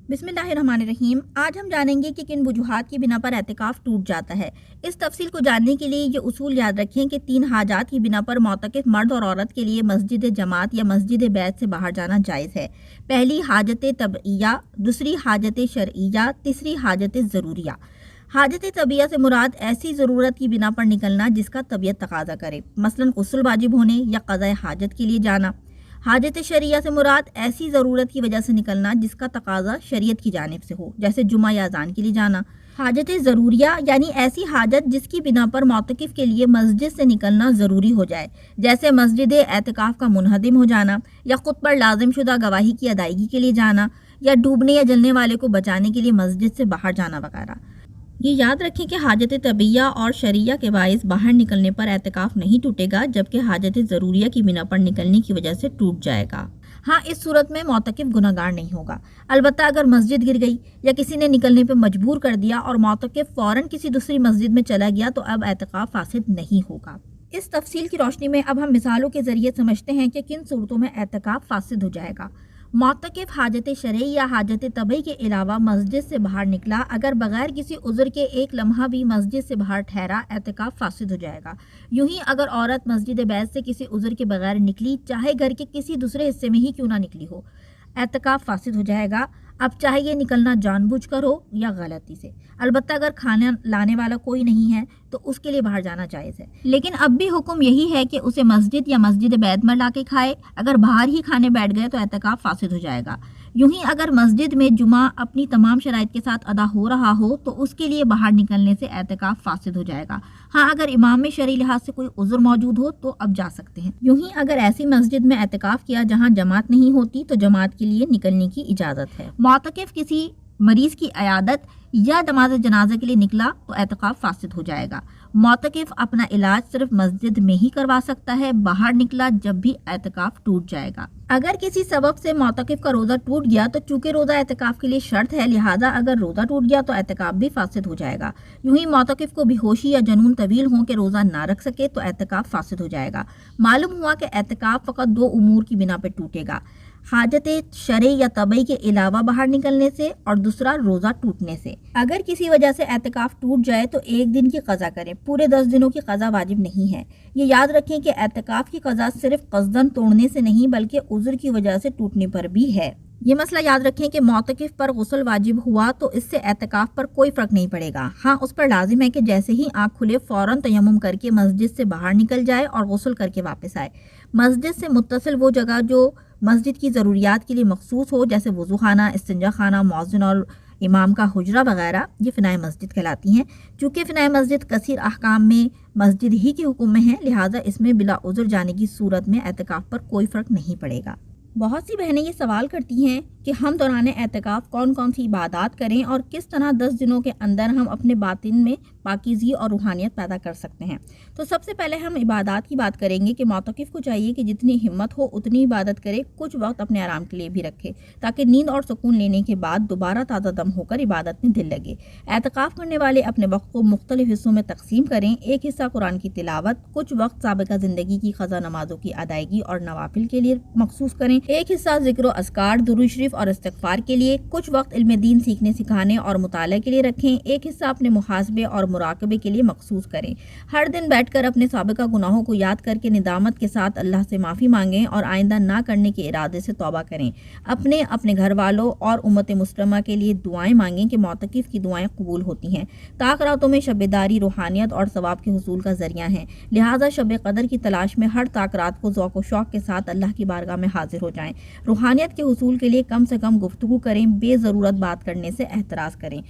बिस्मिल्लाहिर्रहमानिर्रहीम। आज हम जानेंगे कि किन वजूहात की बिना पर एतिकाफ़ टूट जाता है। इस तफसील को जानने के लिए ये उसूल याद रखें कि 3 हाजात की बिना पर मोतकिफ मर्द और औरत के लिए मस्जिद जमात या मस्जिद बैत से बाहर जाना जायज़ है। पहली हाजत तबइया, दूसरी हाजत शरइया, तीसरी हाजत ज़रूरिया। हाजत तबिया से मुराद ऐसी ज़रूरत की बिना पर निकलना जिसका तबीयत तकाजा करे, मसलन गुस्ल वाजिब होने या क़ज़ाए हाजत के लिए जाना। हाजत शरिया से मुराद ऐसी ज़रूरत की वजह से निकलना जिसका तकाजा शरीयत की जानिब से हो, जैसे जुमा या अज़ान के लिए जाना। हाजत ज़रूरिया यानी ऐसी हाजत जिसकी बिना पर मोतकिफ के लिए मस्जिद से निकलना ज़रूरी हो जाए, जैसे मस्जिद एतिकाफ़ का मुनहदिम हो जाना या खुद पर लाजिम शुदा गवाही की अदायगी के लिए जाना या डूबने या जलने वाले को बचाने के लिए मस्जिद से बाहर जाना वगैरह। ये याद रखें कि हाजत तबिया और शरिया के बाइस बाहर निकलने पर एतिकाफ़ नहीं टूटेगा, जबकि हाजत ज़रूरिया की बिना पर निकलने की वजह से टूट जाएगा। हाँ, इस सूरत में मोतकिफ गुनहगार नहीं होगा। अलबत्ता अगर मस्जिद गिर गई या किसी ने निकलने पर मजबूर कर दिया और मोतकिफ फ़ौरन किसी दूसरी मस्जिद में चला गया तो अब एतिकाफ़ फासिद नहीं होगा। इस तफसील की रोशनी में अब हम मिसालों के ज़रिए समझते हैं कि किन सूरतों में एतिकाफ़ फासिद हो जाएगा। मोतकिफ हाजत शरई या हाजत तबई के अलावा मस्जिद से बाहर निकला, अगर बगैर किसी उज़्र के एक लम्हा भी मस्जिद से बाहर ठहरा, एतिकाफ़ फासिद हो जाएगा। यूं ही अगर औरत मस्जिद बैत से किसी उज़्र के बगैर निकली, चाहे घर के किसी दूसरे हिस्से में ही क्यों ना निकली हो, एतिकाफ़ फासिद हो जाएगा। अब चाहे ये निकलना जानबूझकर हो या गलती से। अलबत्ता अगर खाना लाने वाला कोई नहीं है तो उसके लिए बाहर जाना जायज़ है, लेकिन अब भी हुक्म यही है कि उसे मस्जिद या मस्जिद बैत में ला के खाए। अगर बाहर ही खाने बैठ गए तो एतिकाफ़ फासिद हो जाएगा। यूं ही अगर मस्जिद में जुमा अपनी तमाम शराइत के साथ अदा हो रहा हो तो उसके लिए बाहर निकलने से एतिकाफ़ फासिद हो जाएगा। हाँ, अगर इमाम में शरई लिहाज से कोई उज़्र मौजूद हो तो अब जा सकते हैं। यूं ही अगर ऐसी मस्जिद में एतिकाफ़ किया जहाँ जमात नहीं होती तो जमात के लिए निकलने की इजाज़त है। मोतकिफ किसी मरीज़ की अयादत या नमाज जनाजा के लिए निकला तो एतिकाफ़ फासिद हो जाएगा। मोतकिफ अपना इलाज सिर्फ मस्जिद में ही करवा सकता है, बाहर निकला जब भी एतिकाफ़ टूट जाएगा। अगर किसी सबब से मोतकिफ का रोज़ा टूट गया तो चूँकि रोज़ा एतिकाफ़ के लिए शर्त है, लिहाजा अगर रोज़ा टूट गया तो एतिकाफ़ भी फासिद हो जाएगा। यूं ही मोतकिफ को बेहोशी या जुनून तवील हो के रोज़ा ना रख सके तो एतिकाफ़ फासिद हो जाएगा। मालूम हुआ कि एतिकाफ़ फ़कत 2 उमूर की बिना पर टूटेगा, हाजत शरई या तबई के अलावा बाहर निकलने से और दूसरा रोज़ा टूटने से। अगर किसी वजह से एतिकाफ़ टूट जाए तो 1 दिन की क़ज़ा करें, पूरे 10 दिनों की क़ज़ा वाजिब नहीं है। ये याद रखें कि एतिकाफ़ की क़ज़ा सिर्फ क़स्दन तोड़ने से नहीं बल्कि उज़्र की वजह से टूटने पर भी है। ये मसला याद रखें कि मोतकिफ पर गुस्ल वाजिब हुआ तो इससे एतिकाफ़ पर कोई फ़र्क नहीं पड़ेगा। हाँ, उस पर लाजिम है कि जैसे ही आँख खुले फ़ौरन तयम्मुम करके मस्जिद से बाहर निकल जाए और गुस्ल करके वापस आए। मस्जिद से मुत्तसिल वो जगह जो मस्जिद की ज़रूरियात के लिए मखसूस हो, जैसे वज़ू खाना, इस्तिंजा खाना, मौज़िन और इमाम का हुजरा वगैरह, ये फ़िनाए मस्जिद कहलाती हैं। चूँकि फ़िनाए मस्जिद कसीर अहकाम में मस्जिद ही के हुक्म में है, लिहाजा इसमें बिला उज़्र जाने की सूरत में एतिकाफ़ पर कोई फ़र्क नहीं पड़ेगा। बहुत सी बहनें ये सवाल करती हैं कि हम दौरान एतिकाफ़ कौन कौन सी इबादत करें और किस तरह 10 दिनों के अंदर हम अपने बातिन में पाकीज़गी और रूहानियत पैदा कर सकते हैं। तो सबसे पहले हम इबादत की बात करेंगे कि मोतकिफ को चाहिए कि जितनी हिम्मत हो उतनी इबादत करे, कुछ वक्त अपने आराम के लिए भी रखे ताकि नींद और सुकून लेने के बाद दोबारा ताज़ा दम होकर इबादत में दिल लगे। एतिकाफ़ करने वाले अपने वक्त को मुख्तलिफ हिस्सों में तकसीम करें। एक हिस्सा कुरान की तिलावत, कुछ वक्त साबिक़ा ज़िंदगी की क़ज़ा नमाज़ों की अदायगी और नवाफिल के लिए मखसूस करें। एक हिस्सा ज़िक्र अज़कार, दुरूद शरीफ और इस्तिग़फ़ार के लिए, कुछ वक्त इल्म दीन सीखने सिखाने और मुताले के लिए रखें। एक हिस्सा अपने मुहासबे और मुराकबे के लिए मखसूस करें। हर दिन बैठकर अपने साबिक़ा गुनाहों को याद करके निदामत के साथ अल्लाह से माफ़ी मांगें और आइंदा ना करने के इरादे से तौबा करें। अपने घर वालों और उम्मत मुस्लिमा के लिए दुआएं मांगें कि मोतकिफ की दुआएं कबूल होती हैं। ताक रातों में शबेदारी रूहानियत और सवाब के हुसूल का ज़रिया है, लिहाजा शब कदर की तलाश में हर ताक रात को ज़ौक़ व शौक़ के साथ अल्लाह की बारगाह में हाजिर हो जाएं। रूहानियत के हुसूल के लिए कम से कम गुफ्तगू करें, बेज़रूरत बात करने से एहतराज़ करें।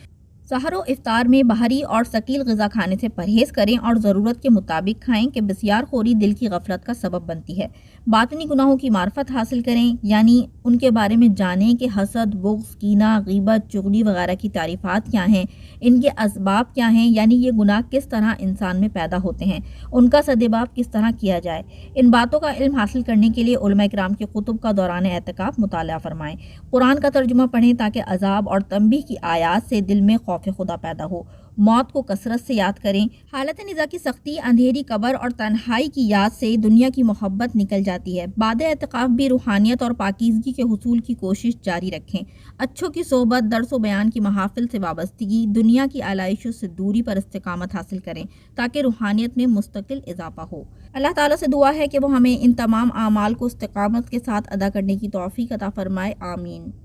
सहर व इफ्तार में बाहरी और सकील ग़िज़ा खाने से परहेज़ करें और ज़रूरत के मुताबिक खाएं कि बसियार खोरी दिल की गफलत का सबब बनती है। बातिनी गुनाहों की मार्फत हासिल करें, यानी उनके बारे में जानें कि हसद, बुग़्ज़, कीना, ग़ीबत, चुगली वगैरह की तारीफ़ात क्या हैं, इनके असबाब क्या हैं, यानी ये गुनाह किस तरह इंसान में पैदा होते हैं, उनका सद्देबाब किस तरह किया जाए। इन बातों का इल्म हासिल करने के लिए उलमा इकराम के कुतुब का दौरान एतिकाफ़ मुताला फरमाएं। कुरान का तर्जुमा पढ़ें ताकि अज़ाब और तंबीह की आयात से दिल में खौफ खुदा पैदा हो। موت کو کثرت سے یاد کریں۔ حالت نزا کی سختی، اندھیری قبر اور تنہائی کی یاد سے دنیا کی محبت نکل جاتی ہے۔ بعد اعتکاف بھی روحانیت اور پاکیزگی کے حصول کی کوشش جاری رکھیں۔ اچھوں کی صحبت، درس و بیان کی محافل سے وابستگی، دنیا کی آلائشوں سے دوری پر استقامت حاصل کریں تاکہ روحانیت میں مستقل اضافہ ہو۔ اللہ تعالیٰ سے دعا ہے کہ وہ ہمیں ان تمام اعمال کو استقامت کے ساتھ ادا کرنے کی توفیق عطا فرمائے۔ آمین۔